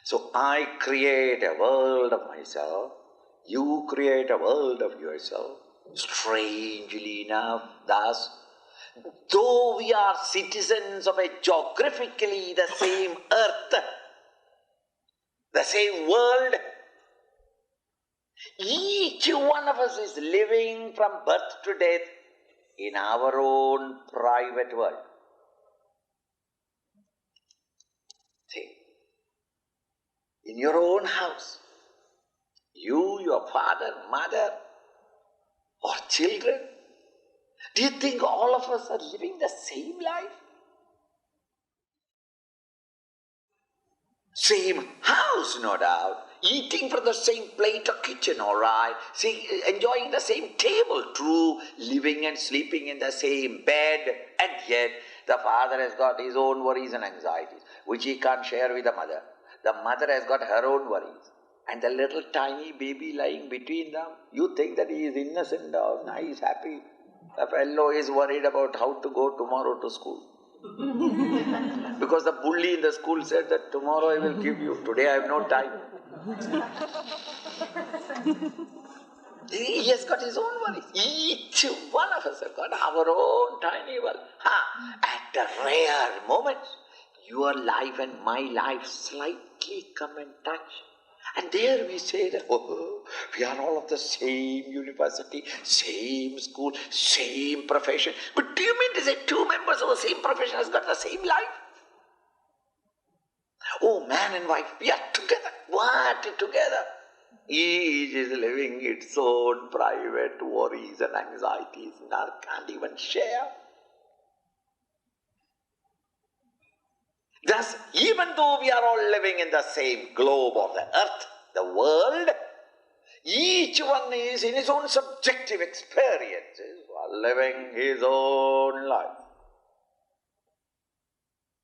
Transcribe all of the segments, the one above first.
So I create a world of myself, you create a world of yourself. Strangely enough, thus, though we are citizens of a geographically the same earth, the same world, each one of us is living from birth to death in our own private world. See, in your own house, you, your father, mother, or children, do you think all of us are living the same life? Same house, no doubt. Eating from the same plate or kitchen, all right. See, enjoying the same table, true. Living and sleeping in the same bed. And yet, the father has got his own worries and anxieties, which he can't share with the mother. The mother has got her own worries. And the little tiny baby lying between them, you think that he is innocent or nice, happy. The fellow is worried about how to go tomorrow to school. Because the bully in the school said that tomorrow I will give you, today I have no time. He has got his own worries. Each one of us has got our own tiny world. At a rare moment, your life and my life slightly come in touch. And there we say that, oh, we are all of the same university, same school, same profession. But do you mean to say two members of the same profession has got the same life? Oh, man and wife, we are together. What together? Each is living its own private worries and anxieties, nor can't even share. Thus, even though we are all living in the same globe or the earth, the world, each one is in his own subjective experiences while living his own life.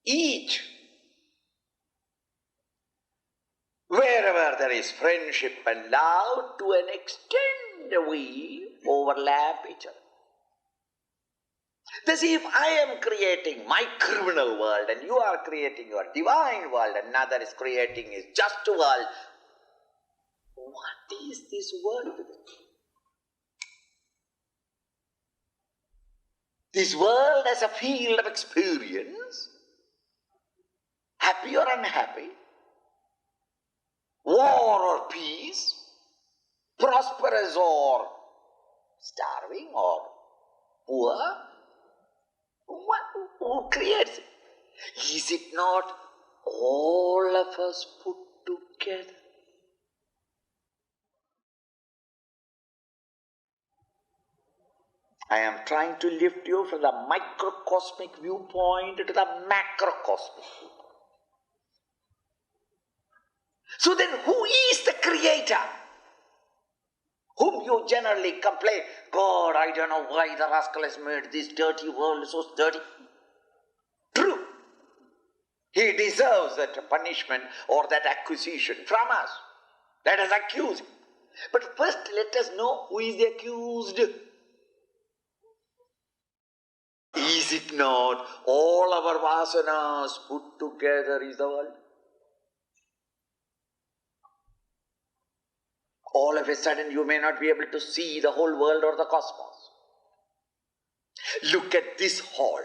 Each. Wherever there is friendship and love, to an extent we overlap each other. Thus, if I am creating my criminal world and you are creating your divine world and another is creating his just world, what is this world? This world as a field of experience, happy or unhappy, war or peace, prosperous or starving or poor, who creates it? Is it not all of us put together? I am trying to lift you from the microcosmic viewpoint to the macrocosmic viewpoint. So then, who is the creator? Whom you generally complain, God, I don't know why the rascal has made this dirty world so dirty. True. He deserves that punishment or that accusation from us. Let us accuse him. But first let us know who is the accused. Is it not all our vasanas put together is the world? All of a sudden you may not be able to see the whole world or the cosmos. Look at this hall.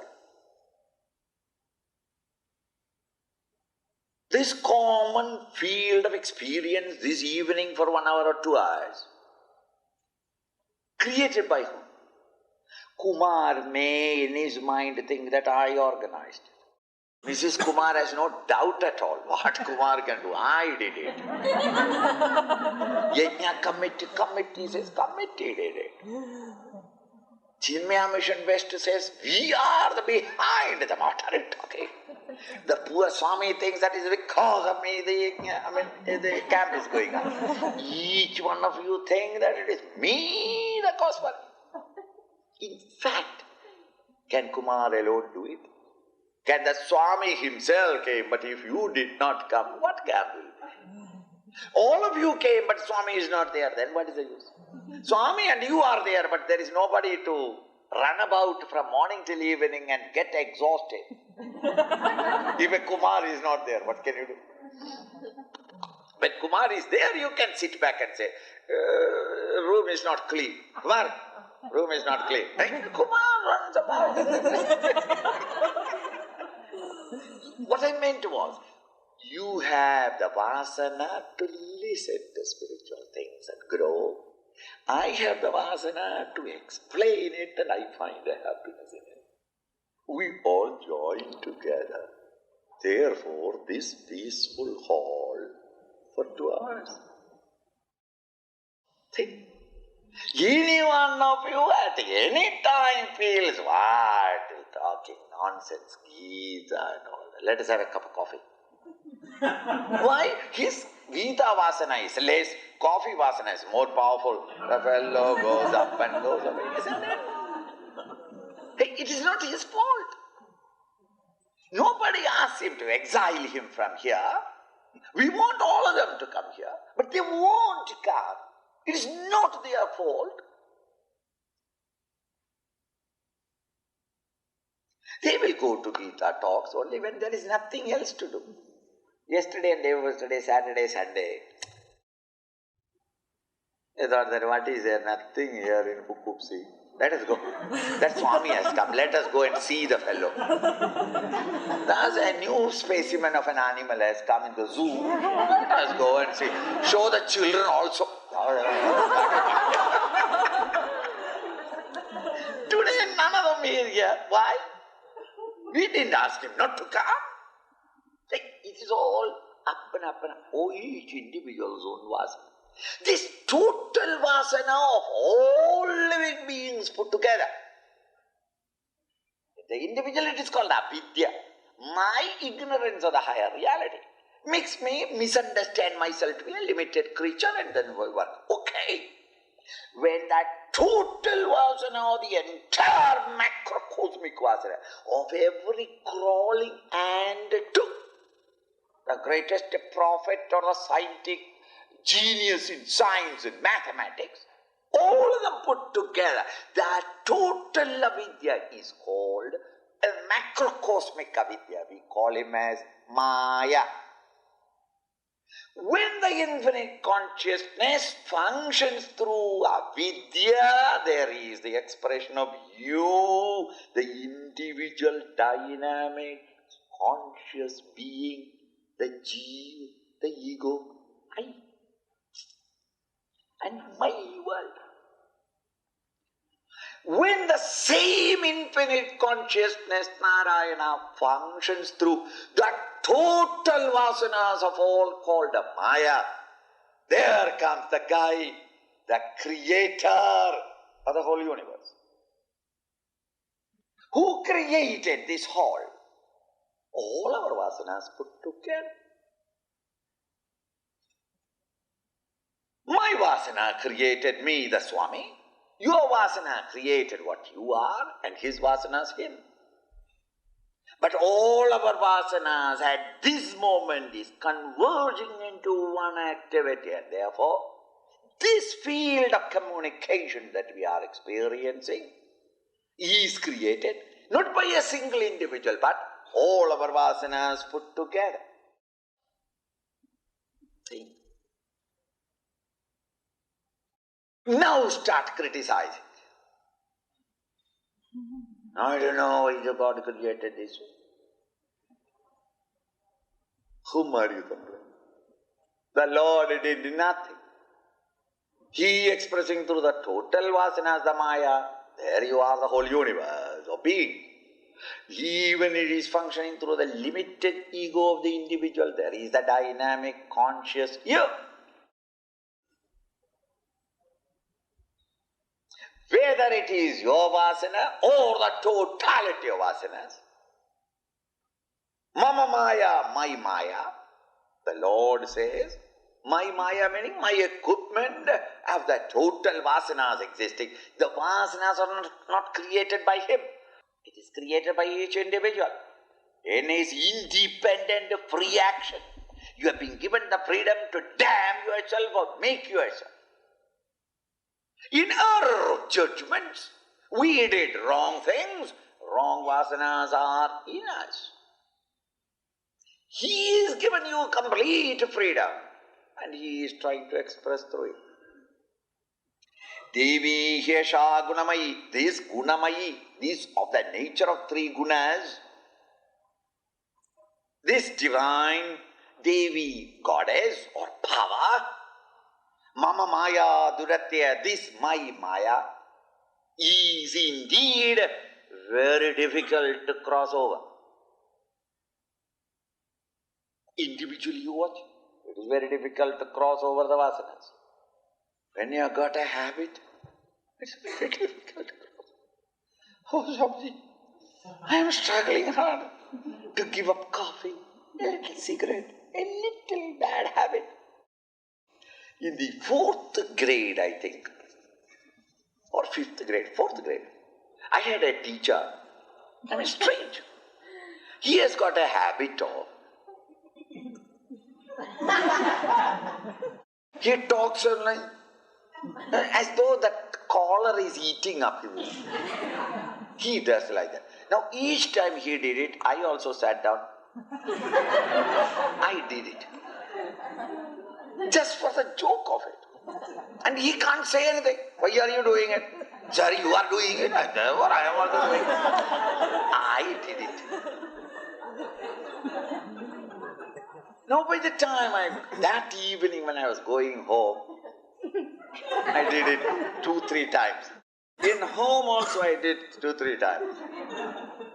This common field of experience this evening for 1 hour or 2 hours. Created by whom? Kumar may in his mind think that I organized it. Mrs. Kumar has no doubt at all what Kumar can do. I did it. Yajña committee says committee did it. Chinmaya Mission West says we are the behind the matter. What are you talking? The poor Swami thinks that is because of me the camp is going on. Each one of you think that it is me the cause for it. In fact, can Kumar alone do it? Can the Swami himself came, but if you did not come, what camp will be? All of you came, but Swami is not there, then what is the use? Swami and you are there, but there is nobody to run about from morning till evening and get exhausted. If a Kumar is not there, what can you do? When Kumar is there, you can sit back and say, room is not clean. Kumar, room is not clean. And Kumar runs about. What I meant was, you have the vasana to listen to spiritual things and grow. I have the vasana to explain it, and I find a happiness in it. We all join together. Therefore, this peaceful hall for 2 hours. Think. Any one of you at any time feels, what, you're talking nonsense, Gita and all that. Let us have a cup of coffee. Why? His Gita vasana is less, coffee vasana is more powerful. The fellow goes up and goes away, isn't it? Hey, it is not his fault. Nobody asked him to exile him from here. We want all of them to come here, but they won't come. It is not their fault. They will go to Gita talks only when there is nothing else to do. Yesterday and day was today, Saturday, Sunday. I thought that what is there? Nothing here in Pukupsi. Let us go. That Swami has come. Let us go and see the fellow. Thus a new specimen of an animal has come in the zoo. Let us go and see. Show the children also. Today none of them is here. Why? We didn't ask him not to come. It is all up and up and up. Oh, each individual's own vasana. This total vasana of all living beings put together. The individual, it is called avidya. My ignorance of the higher reality makes me misunderstand myself to be a limited creature and then work. Okay. When that total vasana, the entire macrocosmic vasana of every crawling ant took, the greatest prophet or the scientific genius in science and mathematics, all of them put together, that total avidya is called a macrocosmic avidya. We call him as Maya. When the infinite consciousness functions through avidya, there is the expression of you, the individual dynamic, conscious being, the Jeev, the ego, I, and my world. When the same infinite consciousness, Narayana, functions through the total vasanas of all called Maya, there comes the guy, the creator of the whole universe. Who created this whole? All our vasanas put together. My vasana created me, the Swami. Your vasana created what you are, and his vasanas him. But all our vasanas at this moment is converging into one activity, and therefore this field of communication that we are experiencing is created not by a single individual, but all our vasanas put together. See? Now start criticizing. I don't know why the God created this. Whom are you complaining? The Lord did nothing. He expressing through the total vasanas, the Maya, there you are, the whole universe of being. Even it is functioning through the limited ego of the individual, there is the dynamic, conscious you. Whether it is your vasana or the totality of vasanas. Mama Maya, my Maya, the Lord says, my Maya meaning my equipment of the total vasanas existing. The vasanas are not created by him. It is created by each individual. In his independent free action, you have been given the freedom to damn yourself or make yourself. In our judgments, we did wrong things. Wrong vasanas are in us. He has given you complete freedom. and he is trying to express through it. Devi Hesha Gunamayi. This Gunamayi, this of the nature of three gunas, this divine Devi, goddess or power, Mama Maya Duratya, this my Maya, is indeed very difficult to cross over. Individually you watch, it is very difficult to cross over the vasanas. When you have got a habit, it's very difficult to cross. Oh, Swami, I am struggling hard to give up coffee, a little cigarette, a little bad habit. In the 4th grade, I think, or 5th grade, 4th grade, I had a teacher, strange. He has got a habit of, he talks like, as though the collar is eating up him. He does like that. Now each time he did it, I also sat down. I did it. Just for the joke of it. And he can't say anything. Why are you doing it? Sir, you are doing it. Therefore, I am also doing it. I did it. Now by the time that evening when I was going home, I did it 2-3 times. In home also I did 2-3 times.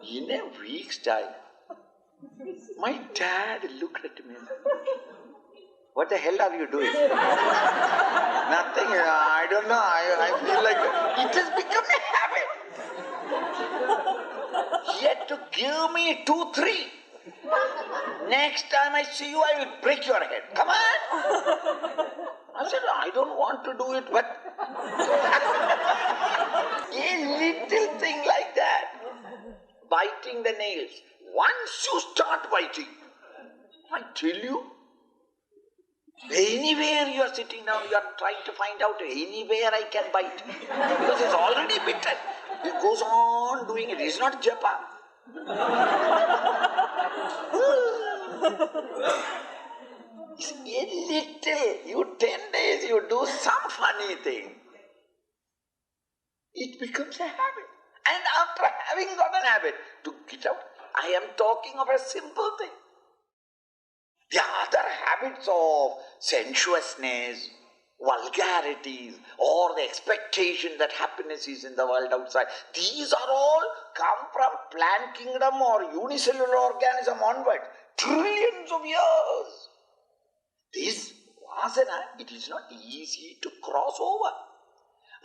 In a week's time, my dad looked at me. What the hell are you doing? Nothing, I don't know, I feel like it has become a habit. He had to give me 2-3. Next time I see you, I will break your head. Come on. I said, I don't want to do it, but a little thing like that. Biting the nails. Once you start biting, I tell you, anywhere you are sitting down, you are trying to find out anywhere I can bite. Because it's already bitten. It goes on doing it. It's not japa. It's a little. You 10 days, you do some funny thing. It becomes a habit. And after having got an habit, to get out, I am talking of a simple thing. The other habits of sensuousness, vulgarities, or the expectation that happiness is in the world outside, these are all come from plant kingdom or unicellular organism onward, trillions of years. This vasana, it is not easy to cross over.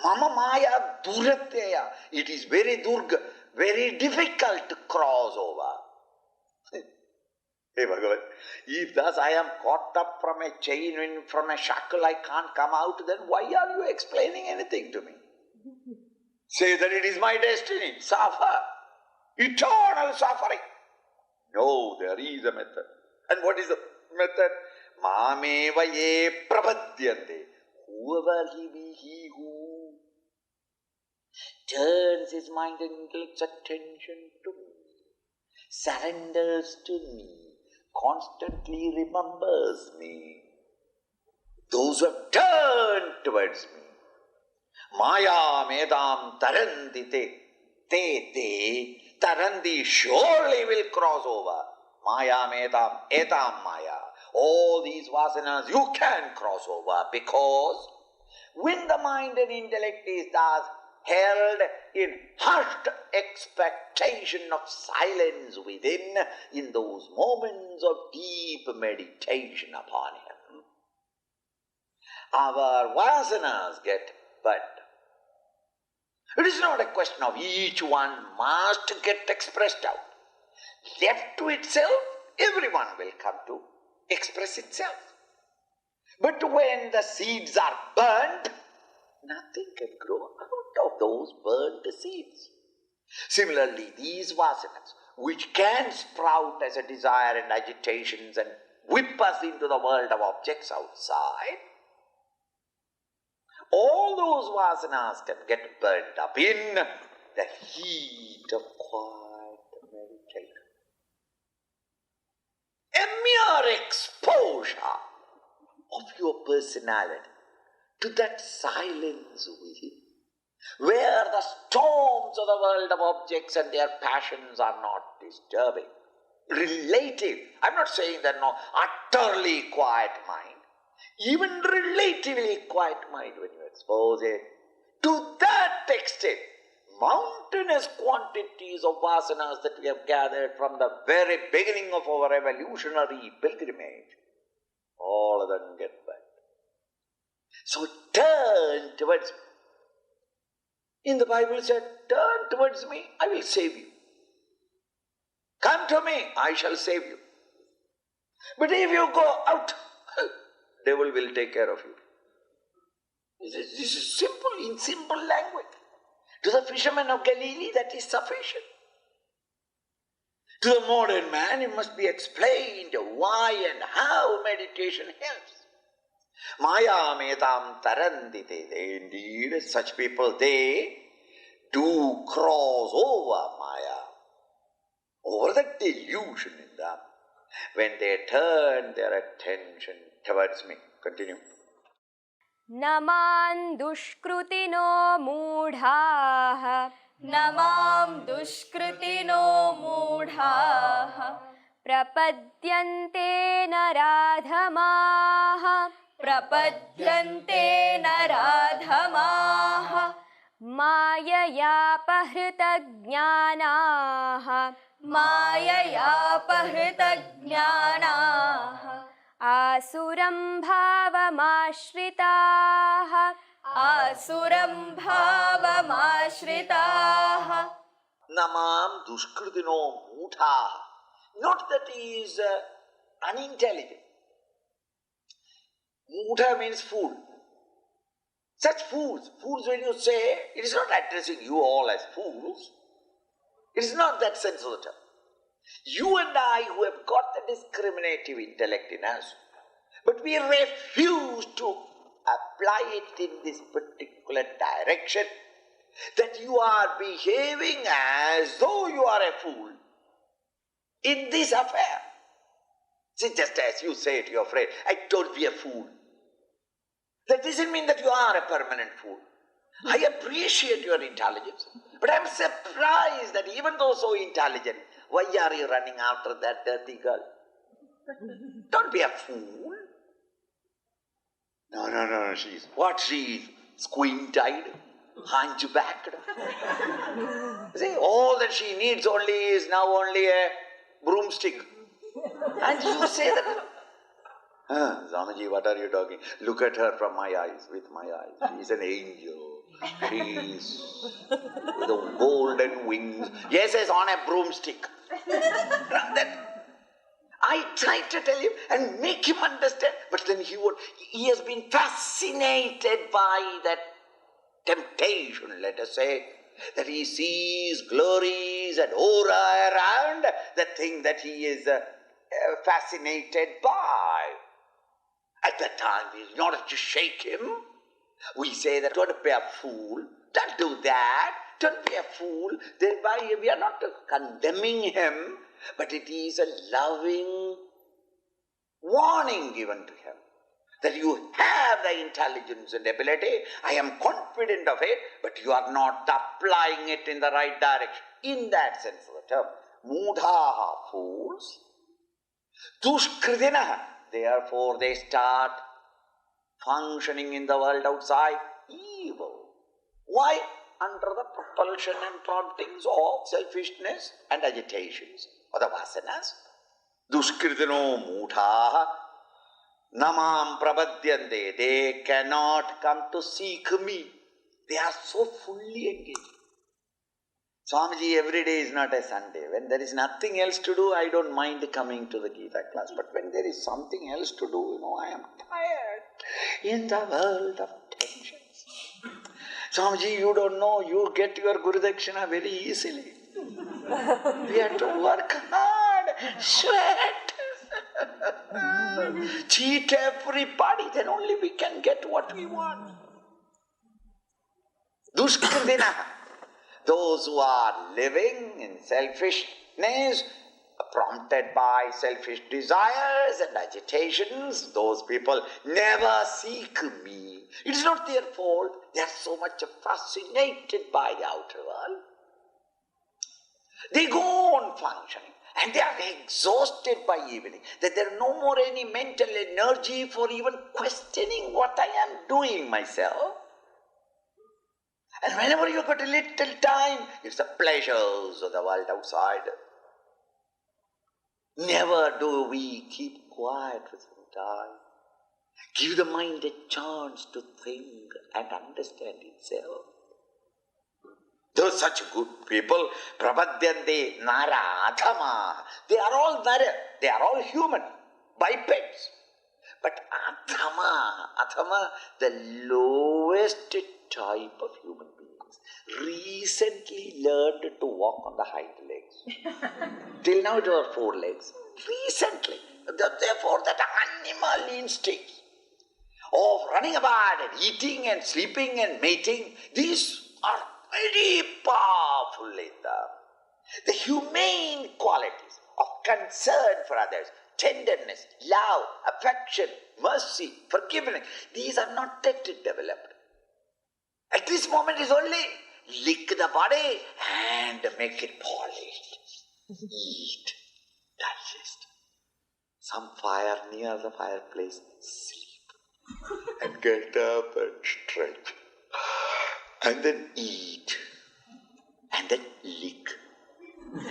Mama Maya Duratya, it is very durga, very difficult to cross over. Hey Bhagavan, if thus I am caught up from a chain, from a shackle, I can't come out, then why are you explaining anything to me? Say that it is my destiny, suffer, eternal suffering. No, there is a method. And what is the method? Mameva ye prapadyante. Whoever he be, he who turns his mind and intellect's attention to me, surrenders to me, constantly remembers me. Those who have turned towards me. Maya medam taranti te taranti surely will cross over. Maya medam etam maya. All these vasanas you can cross over because when the mind and intellect is thus held in hushed expectation of silence within, in those moments of deep meditation upon him, our vasanas get burnt. It is not a question of each one must get expressed out. Left to itself, everyone will come to express itself. But when the seeds are burnt, nothing can grow out of those burnt seeds. Similarly, these vasanas, which can sprout as a desire and agitations and whip us into the world of objects outside, all those vasanas can get burnt up in the heat of quiet meditation. A mere exposure of your personality, to that silence within, where the storms of the world of objects and their passions are not disturbing. Relative, I'm not saying that no, utterly quiet mind, even relatively quiet mind when you expose it, to that extent, mountainous quantities of vasanas that we have gathered from the very beginning of our evolutionary pilgrimage, all of them get back. So turn towards me. In the Bible it said, turn towards me, I will save you. Come to me, I shall save you. But if you go out, devil will take care of you. This is simple, in simple language. To the fishermen of Galilee, that is sufficient. To the modern man, it must be explained why and how meditation helps. Maya metam tarandite. Indeed, such people, they do cross over Maya, over the delusion in them, when they turn their attention towards me. Continue. Namam dushkrutino mudhaah. Namam dushkrutino mudhaah. Prapadyante naradhamaah. Prapadyante naradhamaah. Mayaya pahrita jñānaah. Mayaya pahrita jñānaah. Asuram bhavamashritah. Asuram bhavamashritah. Namam dushkritino mudha. Not that he is unintelligent. Mudha means fool. Such fools. Fools, when you say, it is not addressing you all as fools. It is not that sense of the term. You and I who have got the discriminative intellect in us, but we refuse to apply it in this particular direction, that you are behaving as though you are a fool in this affair. See, just as you say to your friend, don't be a fool. That doesn't mean that you are a permanent fool. I appreciate your intelligence, but I'm surprised that even though so intelligent, why are you running after that dirty girl? Don't be a fool. No, she's squint-eyed, hunchbacked. See, all that she needs only is now only a broomstick. And you say that, Swamiji, what are you talking? Look at her from my eyes, with my eyes. She's an angel. She's with the golden wings. Yes, on a broomstick. I tried to tell him and make him understand, but then he has been fascinated by that temptation, let us say, that he sees glories and aura around the thing that he is fascinated by. At that time, in order to shake him, we say that don't be a fool, don't do that, don't be a fool. Thereby we are not condemning him, but it is a loving warning given to him that you have the intelligence and ability, I am confident of it, but you are not applying it in the right direction. In that sense of the term, mudhaha, fools, dushkritinaha, therefore they start functioning in the world outside, evil. Why? Under the propulsion and promptings of selfishness and agitations, or the vasanas. Dushkritino mudhaha namam prabhadyante. They cannot come to seek me. They are so fully engaged. Swamiji, every day is not a Sunday. When there is nothing else to do, I don't mind coming to the Gita class. But when there is something else to do, I am tired in the world of tensions. Swamiji, you don't know, you get your Guru Dakshina very easily. We have to work hard, sweat, cheat everybody, then only we can get what we want. Dushkritina, those who are living in selfishness, prompted by selfish desires and agitations, those people never seek me. It is not their fault. They are so much fascinated by the outer world. They go on functioning and they are exhausted by evening, that there is no more any mental energy for even questioning what I am doing myself. And whenever you got a little time, it's the pleasures of the world outside. Never do we keep quiet for some time. Give the mind a chance to think and understand itself. Those such good people, prabhadyante naradhama. They are all nara, they are all human, bipeds. But adhama, the lowest type of human beings, recently learned to walk on the hind legs. Till now it was 4 legs. Recently. Therefore that animal instinct of running about and eating and sleeping and mating, these are very powerful in them. The humane qualities of concern for others, tenderness, love, affection, mercy, forgiveness, these are not yet developed. At this moment is only lick the body and make it polished. Eat, digest. Some fire near the fireplace, sleep. And get up and stretch. And then eat. And then lick.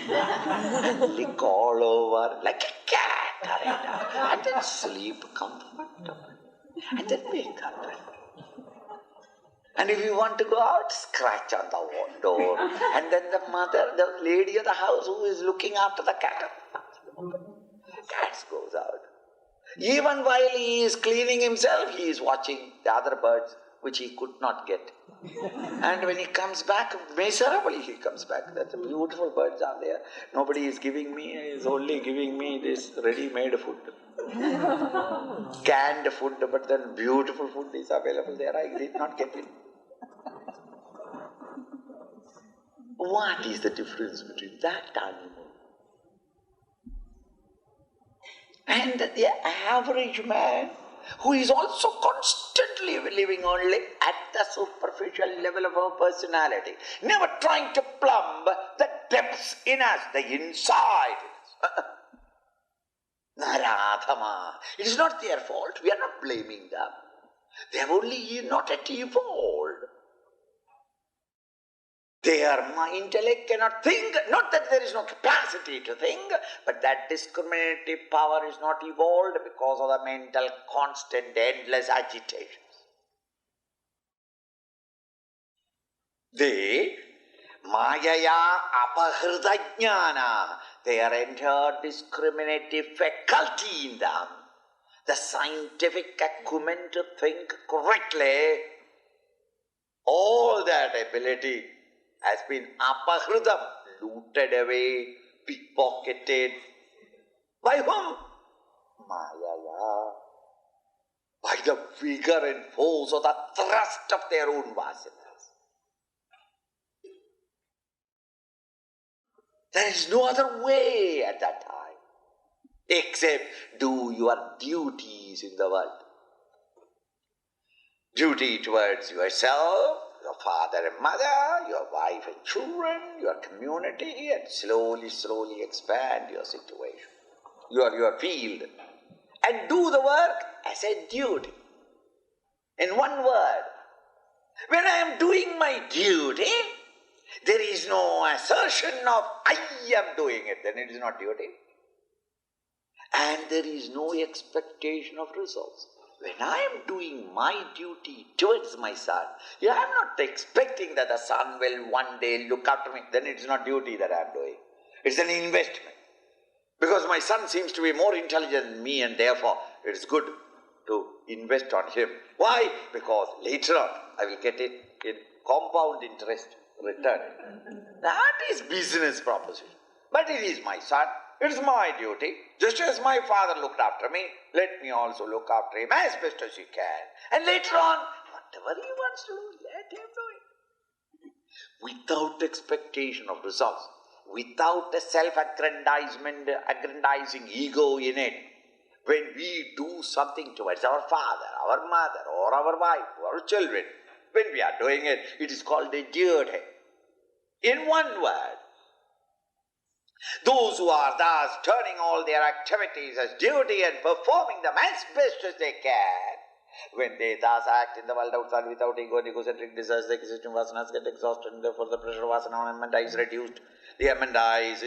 And lick all over like a cat. And then sleep comfortably. And then wake up. And if you want to go out, scratch on the door. And then the mother, the lady of the house who is looking after the cat, cat goes out. Even while he is cleaning himself, he is watching the other birds which he could not get. And when he comes back, miserably he comes back. That's beautiful birds are there. Nobody is giving me, he is only giving me this ready-made food. Canned food, but then beautiful food is available there. I did not get it. What is the difference between that animal and the average man who is also constantly living only at the superficial level of our personality, never trying to plumb the depths in us, the inside in us? Naradhama. It is not their fault. We are not blaming them. They have only not yet evolved. Their intellect cannot think, not that there is no capacity to think, but that discriminative power is not evolved because of the mental constant endless agitations. They, mayaya apahrita jnana, their entire discriminative faculty in them, the scientific acumen to think correctly, all that ability has been apahridam, looted away, pickpocketed. By whom? Mayaya. By the vigor and force of the thrust of their own vasanas. There is no other way at that time except do your duties in the world. Duty towards yourself, your father and mother, your wife and children, your community, and slowly expand your situation, your field, and do the work as a duty. In one word, when I am doing my duty, there is no assertion of I am doing it, then it is not duty. And there is no expectation of results. When I am doing my duty towards my son, I am not expecting that the son will one day look after me. Then it is not duty that I am doing. It's an investment. Because my son seems to be more intelligent than me and therefore it is good to invest on him. Why? Because later on I will get it in compound interest return. That is business proposition. But it is my son. It is my duty. Just as my father looked after me, let me also look after him as best as he can. And later on, whatever he wants to do, let him do it. Without expectation of results, without a self-aggrandizing ego in it. When we do something towards our father, our mother, or our wife, or our children, when we are doing it, it is called a duty. In one word, those who are thus turning all their activities as duty and performing them as best as they can, when they thus act in the world outside without ego and egocentric desires, the existing vasanas get exhausted, and therefore the pressure of vasana on amanda is reduced. The amanda is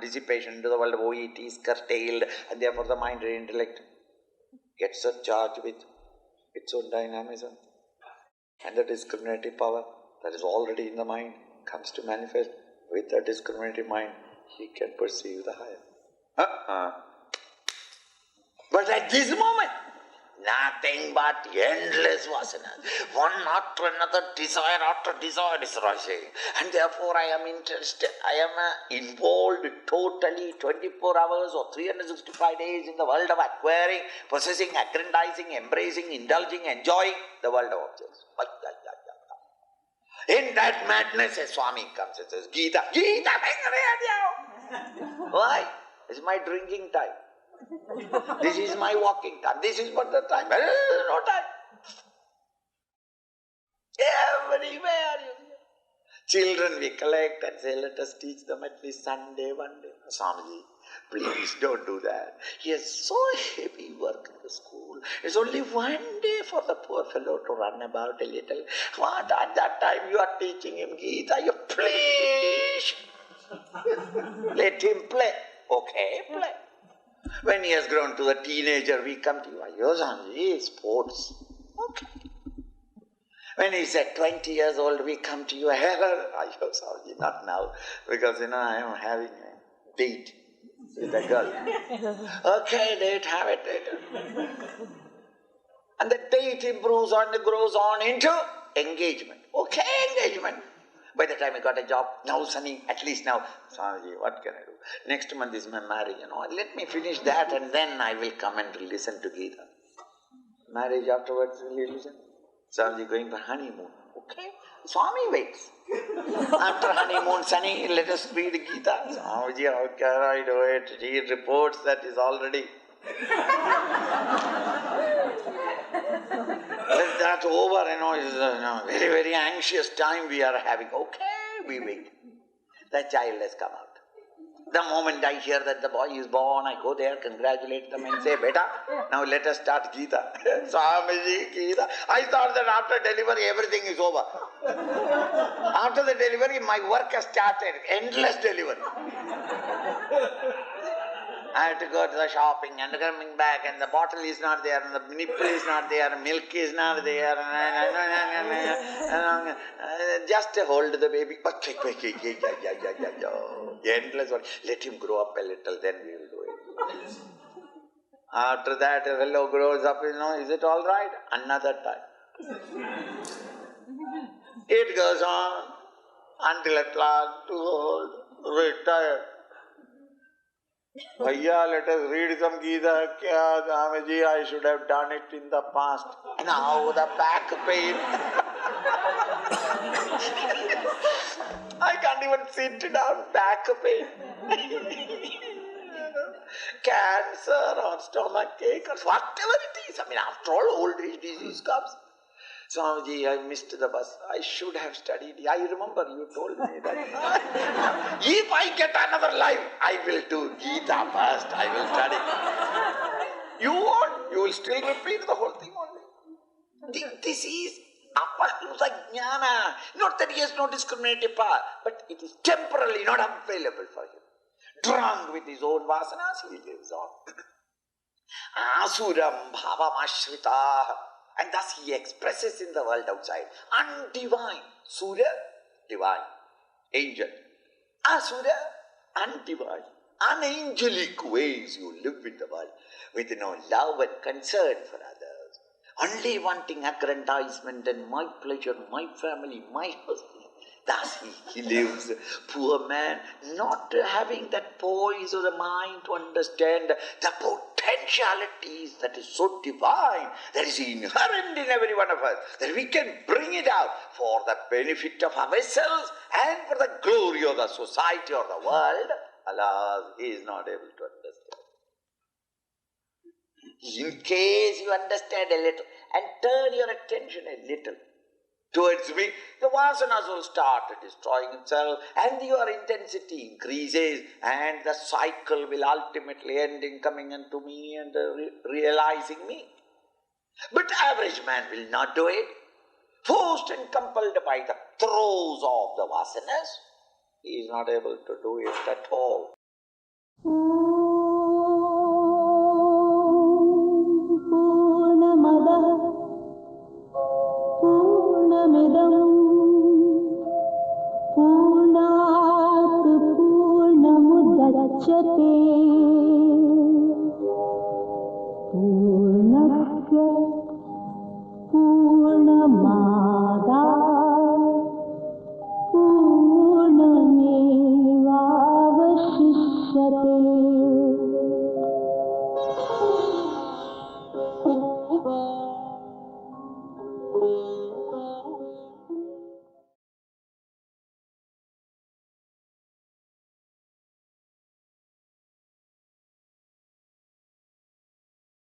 dissipation into the world of OET is curtailed, and therefore the mind and intellect gets surcharged with its own dynamism. And the discriminative power that is already in the mind comes to manifest. With the discriminative mind, he can perceive the higher. But at this moment, nothing but endless vasanas. One after another, desire after desire is rushing. And therefore I am interested, I am involved totally 24 hours or 365 days in the world of acquiring, possessing, aggrandizing, embracing, indulging, enjoying the world of objects. In that madness, a Swami comes and says, Gita, why? It's my drinking time. This is my walking time. This is but the time. There is no time. Everywhere you hear. Children we collect and say, let us teach them at least Sunday, one day. Swamiji, please don't do that. He has so heavy work in the school. It's only one day for the poor fellow to run about a little. What? At that time you are teaching him Gita. You please let him play. Okay, play. When he has grown to a teenager, we come to you. Ayo Swamiji, sports. Okay. When he's at 20 years old, we come to you. Ayo Swamiji, not now. Because, I am having a date with a girl. Okay, date, have it later. And the date improves and grows on into engagement. Okay, engagement. By the time I got a job, now Sunny, at least now, Swamiji, what can I do? Next month is my marriage, let me finish that and then I will come and listen to Gita. Marriage afterwards, will you listen? Swamiji going for honeymoon. Okay, Swami waits. After honeymoon, Sunny, let us read Gita. Swamiji, how can I do it? He reports that is already. When that's over, it's a very, very anxious time we are having. Okay, we wait. The child has come out. The moment I hear that the boy is born, I go there, congratulate them and say, Beta, now let us start Gita. Swamiji, Gita. I thought that after delivery everything is over. After the delivery my work has started, endless delivery. I have to go to the shopping and coming back and the bottle is not there and the nipple is not there, milk is not there, just hold the baby. Endless one. Let him grow up a little, then we will do it. After that, a fellow grows up, is it all right? Another time. It goes on until at last, too old, retired. Bhaiya, let us read some Gita. Kya, Swamiji, I should have done it in the past. Now the back pain. I can't even sit down, back pain. Cancer or stomach ache or whatever it is. After all, old age disease comes. Swamiji, I missed the bus. I should have studied. I remember you told me that. If I get another life, I will do Gita first. I will study. You won't. You will still repeat the whole thing only. This is Jñāna. Not that he has no discriminative power, but it is temporarily not available for him. Drunk with his own vasanas, he lives on. Asuram bhavam ashrita. And thus he expresses in the world outside. Undivine. Surya, divine. Angel. Asura, undivine. Unangelic ways you live in the world with no love and concern for others. Only wanting aggrandizement and my pleasure, my family, my husband. Thus he lives, poor man, not having that poise of the mind to understand the potentialities that is so divine, that is inherent in every one of us, that we can bring it out for the benefit of ourselves and for the glory of the society or the world. Alas, he is not able to understand. In case you understand a little and turn your attention a little towards me, the vasanas will start destroying itself and your intensity increases and the cycle will ultimately end in coming unto me and realizing me. But average man will not do it. Forced and compelled by the throes of the vasanas, he is not able to do it at all.